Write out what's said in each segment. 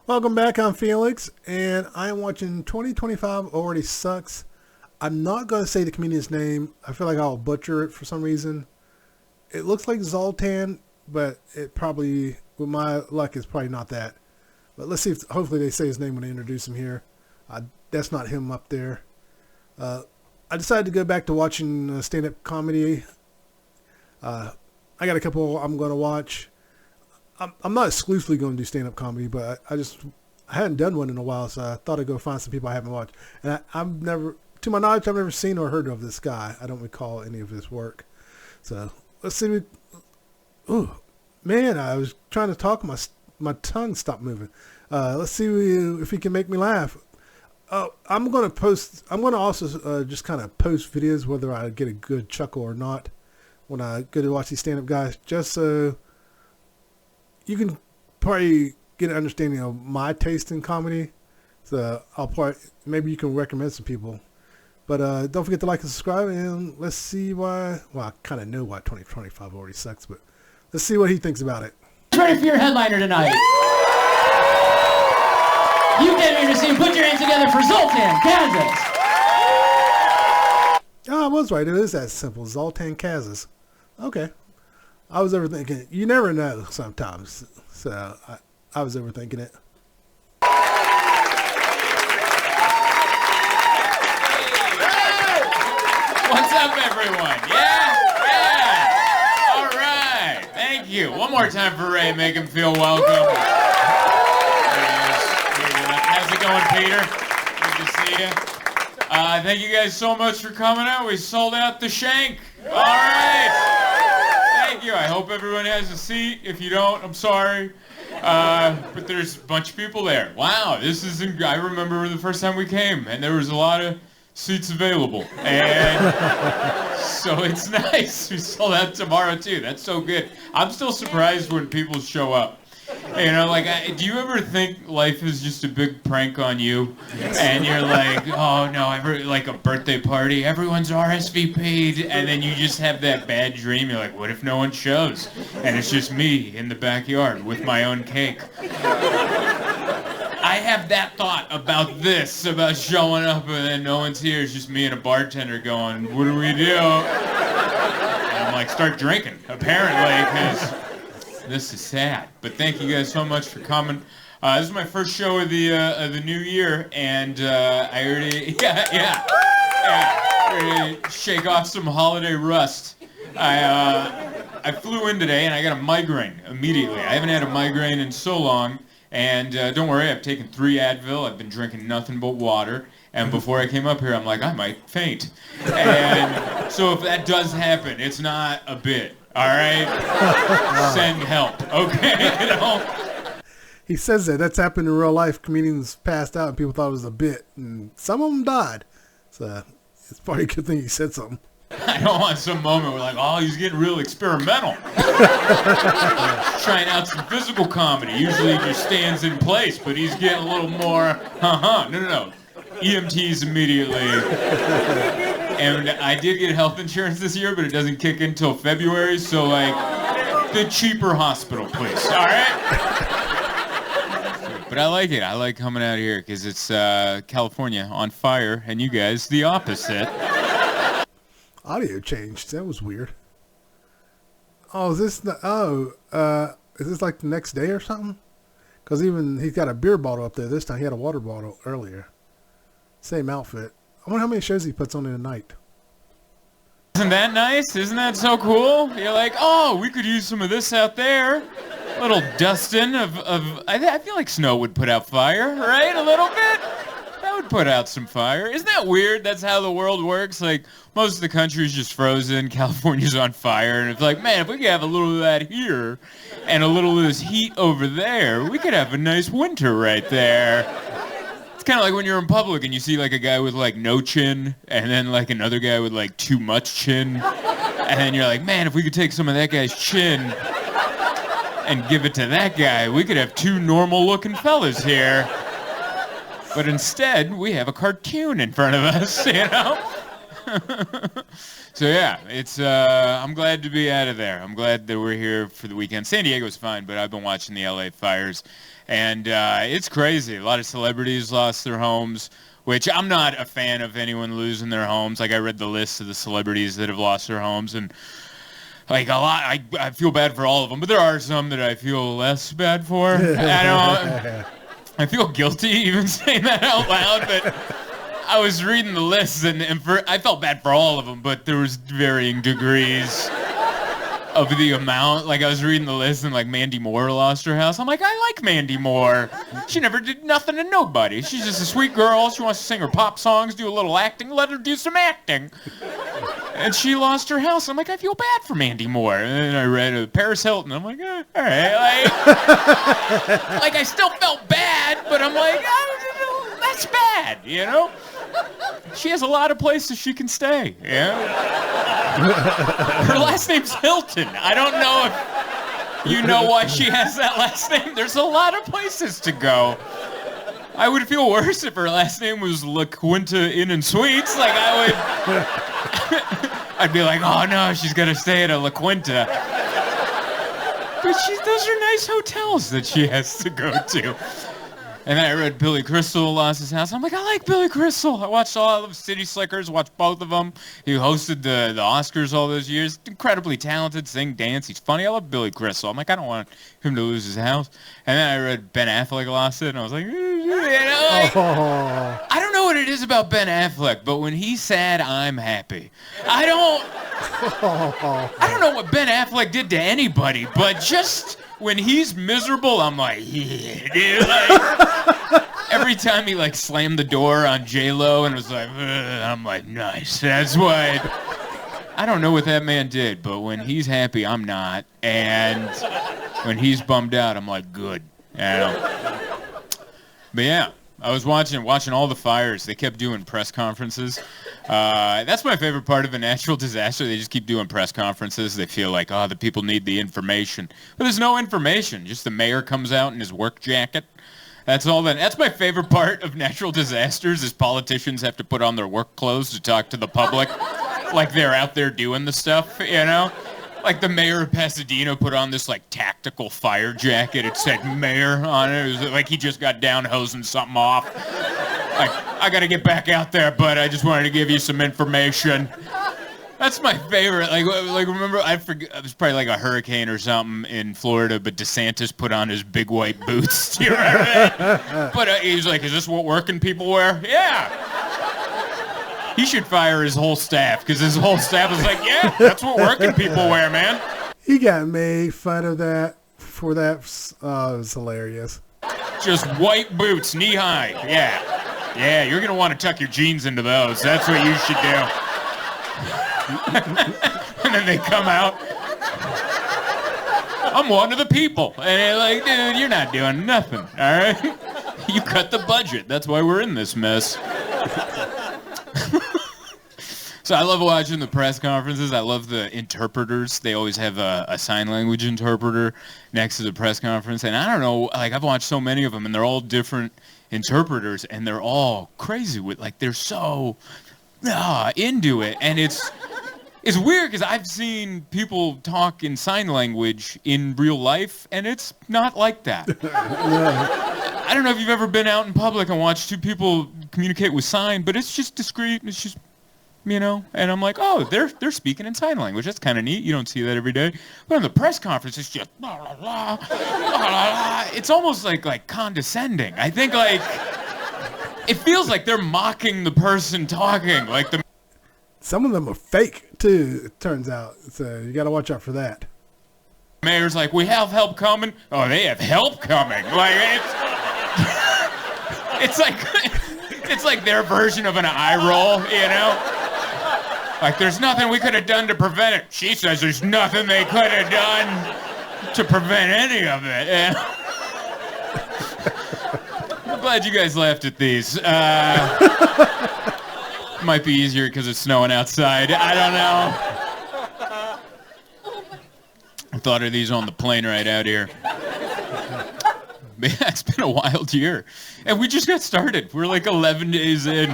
Welcome back. I'm Felix, and I am watching 2025 Already Sucks. I'm not going to say the comedian's name. I feel like I'll butcher it for some reason. It looks like Zoltan, but it probably, with my luck, it's probably not that. But let's see if, hopefully they say his name when they introduce him here. That's not him up there. I decided to go back to watching stand-up comedy. I got a couple I'm going to watch. I'm not exclusively going to do stand-up comedy, but I hadn't done one in a while, so I thought I'd go find some people I haven't watched. And I've never, to my knowledge, I've never seen or heard of this guy. I don't recall any of his work. So let's see. Ooh, man, I was trying to talk, my tongue stopped moving. Let's see if he can make me laugh. I'm going to also just kind of post videos, whether I get a good chuckle or not, when I go to watch these stand-up guys, just so you can probably get an understanding of my taste in comedy. So maybe you can recommend some people. But don't forget to like and subscribe, and let's see why. Well, I kind of know why 2025 already sucks, but let's see what he thinks about it. Ready for your headliner tonight. You came here to see him. Put your hands together for Zoltan, Kaszas. Oh, I was right. It is that simple. Zoltan Kaszas. Okay. I was overthinking it. You never know sometimes. So I was overthinking it. What's up, everyone? Yeah? All right. Thank you. One more time for Ray. Make him feel welcome. There he is. How's it going, Peter? Good to see you. Thank you guys so much for coming out. We sold out the Shank. All right. Thank you. I hope everyone has a seat. If you don't, I'm sorry. But there's a bunch of people there. Wow, I remember the first time we came, and there was a lot of seats available. And so it's nice. We sold out tomorrow, too. That's so good. I'm still surprised when people show up. You know, do you ever think life is just a big prank on you? Yes. And you're like, oh no, like a birthday party, everyone's RSVP'd, and then you just have that bad dream. You're like, what if no one shows? And it's just me in the backyard with my own cake. I have that thought about showing up and then no one's here. It's just me and a bartender going, what do we do? And I'm like, start drinking, apparently, because this is sad. But thank you guys so much for coming. This is my first show of the new year, and I already ready to shake off some holiday rust. I flew in today and I got a migraine immediately. I haven't had a migraine in so long, and don't worry, I've taken 3 Advil. I've been drinking nothing but water. And before I came up here, I'm like, I might faint. And so if that does happen, it's not a bit. All right? Send help, okay? You know? He says that's happened in real life. Comedians passed out and people thought it was a bit, and some of them died. So it's probably a good thing he said something. I don't want some moment where like, oh, he's getting real experimental. Trying out some physical comedy. Usually he just stands in place, but he's getting a little more, No. EMTs immediately. And I did get health insurance this year, but it doesn't kick in until February, so like, the cheaper hospital, please, all right? But I like it. I like coming out here because it's California on fire, and you guys the opposite. Audio changed. That was weird. Oh, is this like the next day or something? Because even he's got a beer bottle up there this time. He had a water bottle earlier. Same outfit. I wonder how many shows he puts on in a night. Isn't that nice? Isn't that so cool? You're like, oh, we could use some of this out there. A little dusting of I feel like snow would put out fire, right? A little bit. That would put out some fire. Isn't that weird? That's how the world works. Like, most of the country's just frozen. California's on fire. And it's like, man, if we could have a little of that here and a little of this heat over there, we could have a nice winter right there. It's kind of like when you're in public and you see like a guy with like no chin and then like another guy with like too much chin. And then you're like, man, if we could take some of that guy's chin and give it to that guy, we could have 2 normal looking fellas here. But instead, we have a cartoon in front of us, you know? So yeah, it's I'm glad to be out of there. I'm glad that we're here for the weekend. San Diego's fine, but I've been watching the LA fires, and it's crazy. A lot of celebrities lost their homes, which I'm not a fan of anyone losing their homes. Like, I read the list of the celebrities that have lost their homes, and like a lot, I feel bad for all of them, but there are some that I feel less bad for. I feel guilty even saying that out loud, but I was reading the list, and I felt bad for all of them, but there was varying degrees of the amount. Like, I was reading the list, and like Mandy Moore lost her house. I'm like, I like Mandy Moore. She never did nothing to nobody. She's just a sweet girl. She wants to sing her pop songs, do a little acting. Let her do some acting. And she lost her house. I'm like, I feel bad for Mandy Moore. And then I read Paris Hilton. I'm like, all right. Like, I still felt bad, but I'm like, that's bad, you know? She has a lot of places she can stay, yeah? Her last name's Hilton. I don't know if you know why she has that last name. There's a lot of places to go. I would feel worse if her last name was La Quinta Inn and Suites. Like, I'd be like, oh no, she's gonna stay at a La Quinta. But those are nice hotels that she has to go to. And then I read Billy Crystal lost his house. I'm like, I like Billy Crystal. I watched all of City Slickers, watched both of them. He hosted the Oscars all those years. Incredibly talented, sing, dance. He's funny. I love Billy Crystal. I'm like, I don't want him to lose his house. And then I read Ben Affleck lost it, and I was like, I don't know what it is about Ben Affleck, but when he's sad, I'm happy. I don't know what Ben Affleck did to anybody, but just when he's miserable, I'm like, yeah, dude. Like, every time he like slammed the door on J-Lo and was like, I'm like, nice. That's why I don't know what that man did, but when he's happy, I'm not. And when he's bummed out, I'm like, good. But yeah, I was watching all the fires. They kept doing press conferences. That's my favorite part of a natural disaster. They just keep doing press conferences. They feel like, the people need the information. But there's no information. Just the mayor comes out in his work jacket. That's all. That's my favorite part of natural disasters is politicians have to put on their work clothes to talk to the public like they're out there doing the stuff, you know? Like the mayor of Pasadena put on this like tactical fire jacket. It said mayor on it. It was like he just got down hosing something off. Like, I got to get back out there, but I just wanted to give you some information. That's my favorite. Like remember, I forget, it was probably like a hurricane or something in Florida, but DeSantis put on his big white boots. Do you remember that? But he was like, is this what working people wear? Yeah. He should fire his whole staff, because his whole staff was like, yeah, that's what working people wear, man. He got made fun of that for that. It was hilarious. Just white boots, knee high. Yeah. Yeah, you're going to want to tuck your jeans into those. That's what you should do. And then they come out. I'm one of the people. And they're like, dude, you're not doing nothing, all right? You cut the budget. That's why we're in this mess. So I love watching the press conferences. I love the interpreters. They always have a sign language interpreter next to the press conference. And I don't know, like I've watched so many of them, and they're all different interpreters, and they're all crazy with, like, they're so into it. And it's weird because I've seen people talk in sign language in real life, and it's not like that. I don't know if you've ever been out in public and watched two people communicate with sign, but it's just discreet. It's just, you know, and I'm like, oh, they're speaking in sign language. That's kind of neat. You don't see that every day. But in the press conference, it's just blah, blah, blah, blah, blah. It's almost like condescending. I think like it feels like they're mocking the person talking. Like the some of them are fake too. It turns out, so you got to watch out for that. Mayor's like, we have help coming. Oh, they have help coming. Like it's like their version of an eye roll, you know. Like, there's nothing we could have done to prevent it. She says there's nothing they could have done to prevent any of it. Yeah. I'm glad you guys laughed at these. Might be easier because it's snowing outside. I don't know. I thought of these on the plane right out here. Man, it's been a wild year. And we just got started. We're like 11 days in.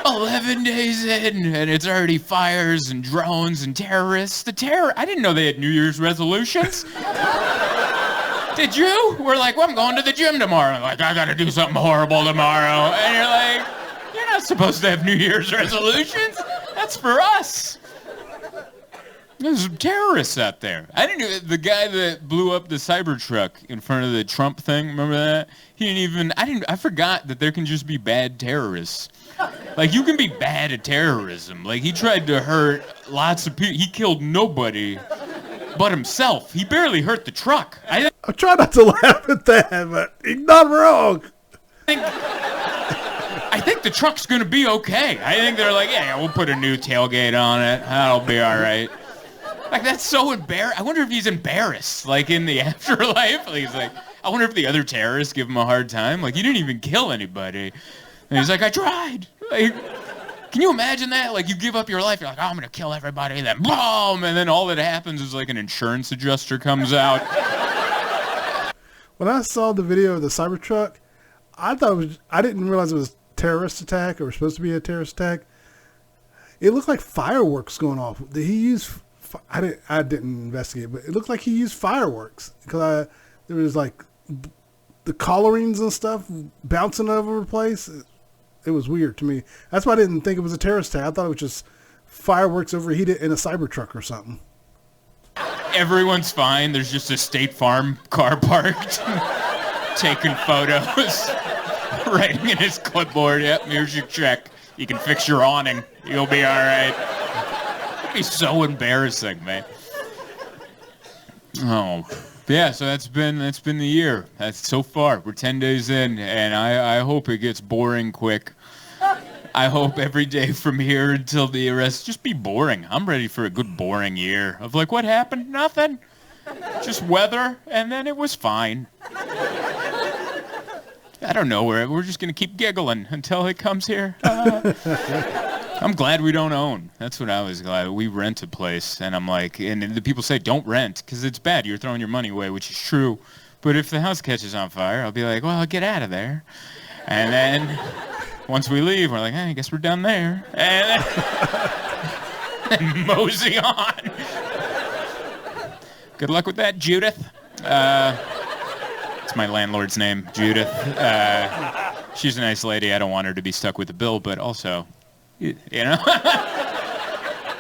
11 days in, and it's already fires and drones and terrorists. I didn't know they had New Year's resolutions. Did you? We're like, well, I'm going to the gym tomorrow. I'm like, I gotta do something horrible tomorrow. And you're like, you're not supposed to have New Year's resolutions. That's for us. There's terrorists out there. I didn't even, the guy that blew up the Cybertruck in front of the Trump thing, remember that? I forgot that there can just be bad terrorists. Like, you can be bad at terrorism. Like, he tried to hurt lots of people. He killed nobody but himself. He barely hurt the truck. I try not to laugh at that, but he's not wrong. I think the truck's going to be okay. I think they're like, yeah, we'll put a new tailgate on it. That'll be all right. Like, that's so embarrassing. I wonder if he's embarrassed, like, in the afterlife. Like, he's like, I wonder if the other terrorists give him a hard time. Like, you didn't even kill anybody. And he's like, I tried. Like, can you imagine that? Like, you give up your life. You're like, oh, I'm going to kill everybody. And then, boom! And then all that happens is, like, an insurance adjuster comes out. When I saw the video of the Cybertruck, I didn't realize it was a terrorist attack or was supposed to be a terrorist attack. It looked like fireworks going off. Did he use... I didn't investigate, but it looked like he used fireworks because there was like the collarings and stuff bouncing over the place. It was weird to me. That's why I didn't think it was a terrorist attack. I thought it was just fireworks overheated in a Cybertruck or something. Everyone's fine. There's just a State Farm car parked, taking photos, writing in his clipboard. Yep, here's your check. You can fix your awning. You'll be all right. Be so embarrassing, man. Oh, yeah. So that's been the year. That's so far. We're 10 days in, and I hope it gets boring quick. I hope every day from here until the arrest just be boring. I'm ready for a good boring year of like, what happened? Nothing. Just weather, and then it was fine. I don't know. We're just gonna keep giggling until it comes here. I'm glad we don't own. That's what I was glad. We rent a place, and I'm like, and the people say, don't rent, because it's bad. You're throwing your money away, which is true. But if the house catches on fire, I'll be like, well, I'll get out of there. And then once we leave, we're like, I guess we're done there. And then mosey on. Good luck with that, Judith. It's my landlord's name, Judith. She's a nice lady. I don't want her to be stuck with the bill, but also... You know,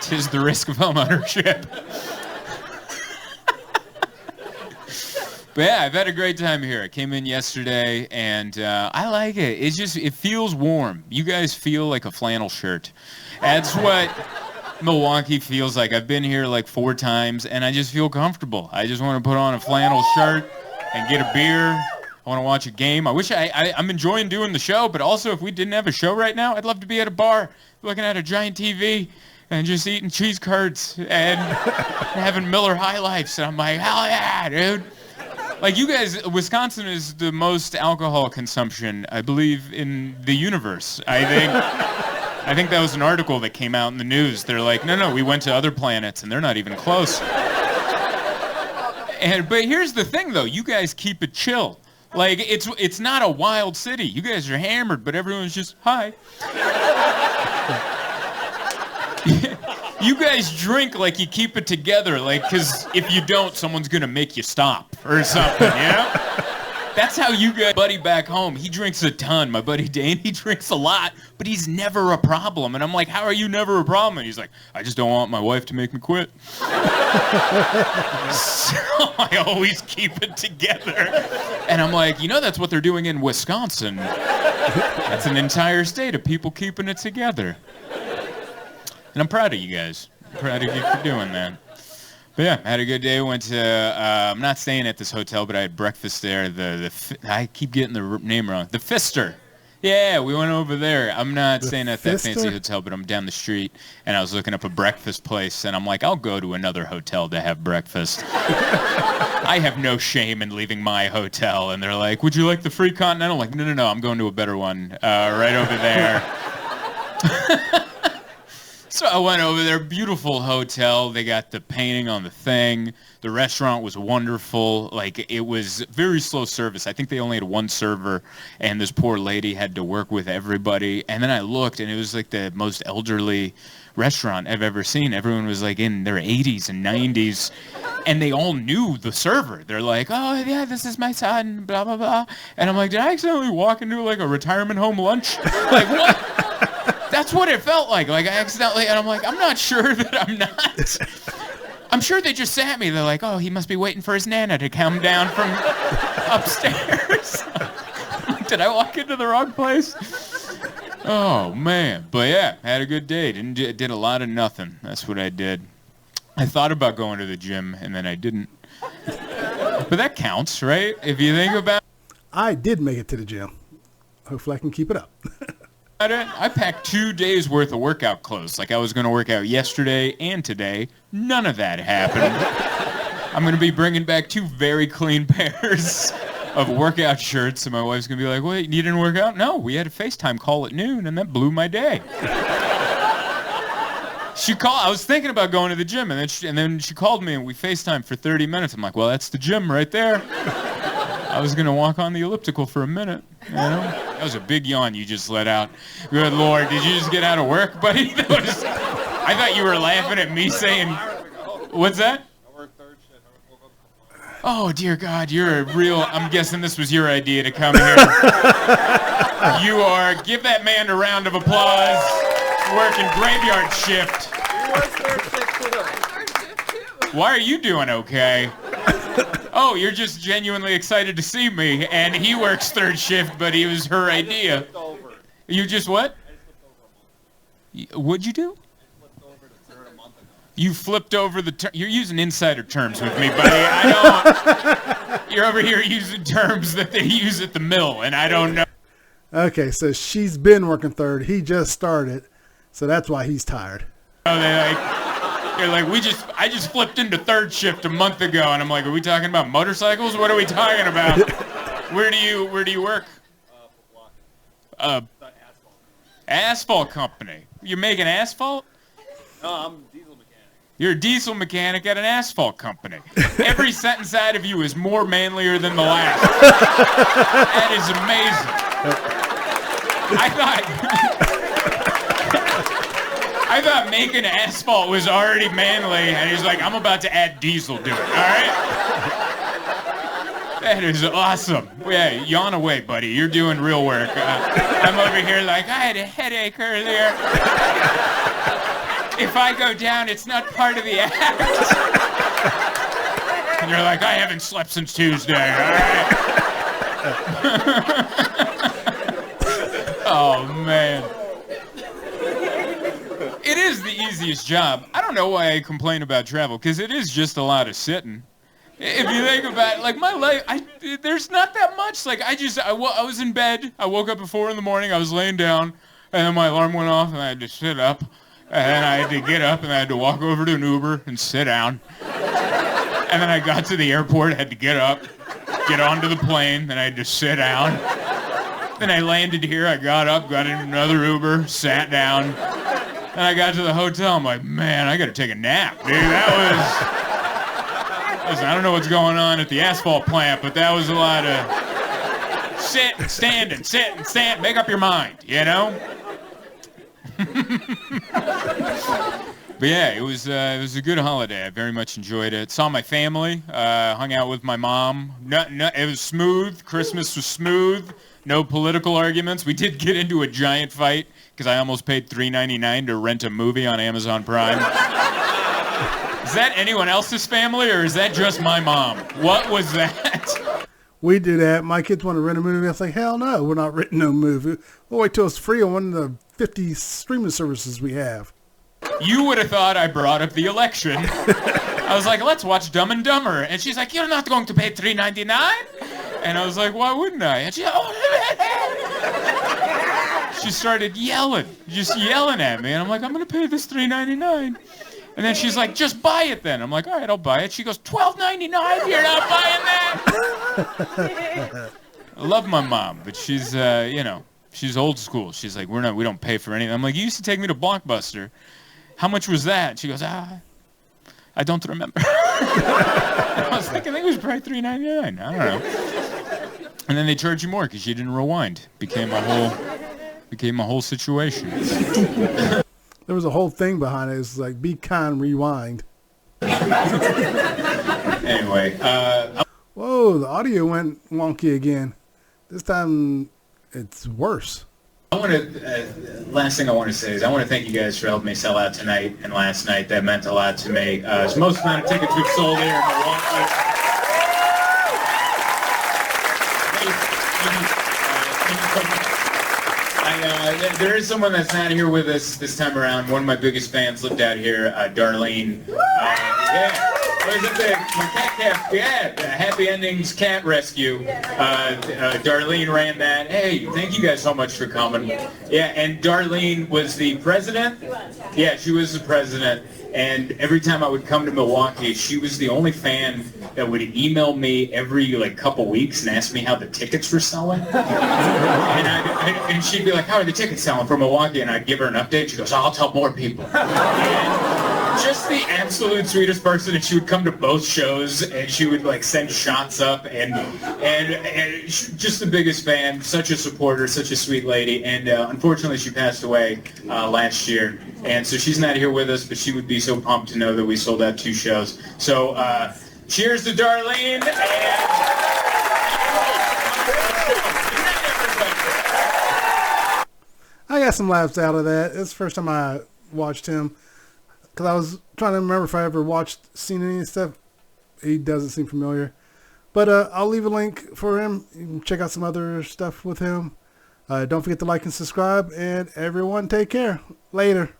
'tis the risk of homeownership. But yeah, I've had a great time here. I came in yesterday, and I like it. It feels warm. You guys feel like a flannel shirt. That's what Milwaukee feels like. I've been here like 4 times, and I just feel comfortable. I just want to put on a flannel shirt and get a beer. I want to watch a game. I wish I'm enjoying doing the show, but also if we didn't have a show right now, I'd love to be at a bar looking at a giant TV and just eating cheese curds and having Miller High Lifes. And I'm like, hell yeah, dude. Like, you guys, Wisconsin is the most alcohol consumption, I believe, in the universe. I think that was an article that came out in the news. They're like, no, we went to other planets and they're not even close. But here's the thing, though. You guys keep it chill. Like, it's not a wild city. You guys are hammered, but everyone's just, hi. You guys drink like you keep it together, like, because if you don't, someone's going to make you stop or something, you know? That's how you get buddy back home. He drinks a ton. My buddy Dane, he drinks a lot, but he's never a problem. And I'm like, how are you never a problem? And he's like, I just don't want my wife to make me quit. So I always keep it together. And I'm like, that's what they're doing in Wisconsin. That's an entire state of people keeping it together. And I'm proud of you guys. I'm proud of you for doing that. But yeah, I had a good day. Went to, I'm not staying at this hotel, but I had breakfast there. I keep getting the name wrong. The Pfister. Yeah, we went over there. I'm not staying at that fancy hotel, but I'm down the street, and I was looking up a breakfast place, and I'm like, I'll go to another hotel to have breakfast. I have no shame in leaving my hotel. And they're like, would you like the free continental? I'm like, no, I'm going to a better one right over there. So I went over there, beautiful hotel. They got the painting on the thing. The restaurant was wonderful. Like, it was very slow service. I think they only had one server, and this poor lady had to work with everybody. And then I looked, and it was like the most elderly restaurant I've ever seen. Everyone was like in their 80s and 90s, and they all knew the server. They're like, oh, yeah, this is my son, blah, blah, blah. And I'm like, did I accidentally walk into like a retirement home lunch? Like, what? That's what it felt like. Like, I accidentally, and I'm like, I'm not sure that I'm not. I'm sure they just sat me. They're like, oh, he must be waiting for his Nana to come down from upstairs. Did I walk into the wrong place? Oh, man. But yeah, had a good day. Did a lot of nothing. That's what I did. I thought about going to the gym, and then I didn't. But that counts, right? If you think about it. I did make it to the gym. Hopefully I can keep it up. I packed 2 days worth of workout clothes. Like, I was going to work out yesterday and today. None of that happened. I'm going to be bringing back 2 very clean pairs of workout shirts, and my wife's going to be like, wait, you didn't work out? No, we had a FaceTime call at noon, and that blew my day. I was thinking about going to the gym, and then she called me, and we FaceTimed for 30 minutes. I'm like, well, that's the gym right there. I was going to walk on the elliptical for a minute, you know? That was a big yawn you just let out. Good Lord, did you just get out of work, buddy? I thought you were laughing at me saying, what's that? I work third shift. Oh, dear God, you're a real, I'm guessing this was your idea to come here. Give that man a round of applause. Working graveyard shift. You work third shift too. Why are you doing okay? Oh, you're just genuinely excited to see me, and he works third shift, but it was her idea. You just what? What'd you do? You flipped over the you're using insider terms with me, buddy. I don't. You're over here using terms that they use at the mill, and I don't know. Okay, so she's been working third. He just started, so that's why he's tired. They're like, I just flipped into third shift a month ago, and I'm like, are we talking about motorcycles? What are we talking about? Where do you work? Asphalt company. You're making asphalt? No, I'm a diesel mechanic. You're a diesel mechanic at an asphalt company. Every sentence out of you is more manlier than the last. That is amazing. I thought making asphalt was already manly, and he's like, I'm about to add diesel to it, all right? That is awesome. Yeah, yawn away, buddy. You're doing real work. I'm over here like, I had a headache earlier. If I go down, it's not part of the act. And you're like, I haven't slept since Tuesday, all right? Oh, man. It is the easiest job. I don't know why I complain about travel, because it is just a lot of sitting. If you think about it, like my life, there's not that much. Like I was in bed. I woke up at 4 a.m. I was laying down, and then my alarm went off, and I had to sit up, and then I had to get up, and I had to walk over to an Uber and sit down. And then I got to the airport, I had to get up, get onto the plane, then I had to sit down. Then I landed here, I got up, got in another Uber, sat down. And I got to the hotel, I'm like, man, I gotta take a nap, dude. Listen, I don't know what's going on at the asphalt plant, but that was a lot of sit and stand, make up your mind, you know? But yeah, it was a good holiday. I very much enjoyed it. Saw my family, hung out with my mom. It was smooth. Christmas was smooth. No political arguments. We did get into a giant fight because I almost paid $3.99 to rent a movie on Amazon Prime. Is that anyone else's family, or is that just my mom? What was that? We do that. My kids want to rent a movie. I say, hell no, we're not renting no movie. We'll wait till it's free on one of the 50 streaming services we have. You would have thought I brought up the election. I was like, let's watch Dumb and Dumber. And she's like, you're not going to pay $3.99? And I was like, why wouldn't I? And she started yelling, just yelling at me. And I'm like, I'm going to pay this $3.99. And then she's like, just buy it then. I'm like, all right, I'll buy it. She goes, $12.99? You're not buying that? I love my mom, but she's, she's old school. She's like, we don't pay for anything. I'm like, you used to take me to Blockbuster. how much was that? She goes, I don't remember. I was like, I think it was probably $3.99. I don't know. And then they charge you more because you didn't rewind. Became a whole situation. There was a whole thing behind it. It's like, be kind, rewind. Anyway. Whoa, the audio went wonky again. This time, it's worse. Last thing I want to say is I want to thank you guys for helping me sell out tonight and last night. That meant a lot to me. It's the most amount of tickets we've sold here in Milwaukee. There is someone that's not here with us this time around. One of my biggest fans lived out here, Darlene. There's a big, my cat, Happy Endings Cat Rescue. Darlene ran that. Hey, thank you guys so much for coming. Yeah, and Darlene was the president. Yeah, she was the president. And every time I would come to Milwaukee, she was the only fan that would email me every couple weeks and ask me how the tickets were selling. And she'd be like, how are the tickets selling for Milwaukee? And I'd give her an update. She goes, I'll tell more people. And just the absolute sweetest person. And she would come to both shows and she would send shots up and just the biggest fan, such a supporter, such a sweet lady. And unfortunately, she passed away last year. And so she's not here with us, but she would be so pumped to know that we sold out 2 shows. So cheers to Darlene. I got some laughs out of that. It's the first time I watched him. Because I was trying to remember if I ever seen any stuff. He doesn't seem familiar. But I'll leave a link for him. You can check out some other stuff with him. Don't forget to like and subscribe. And everyone take care. Later.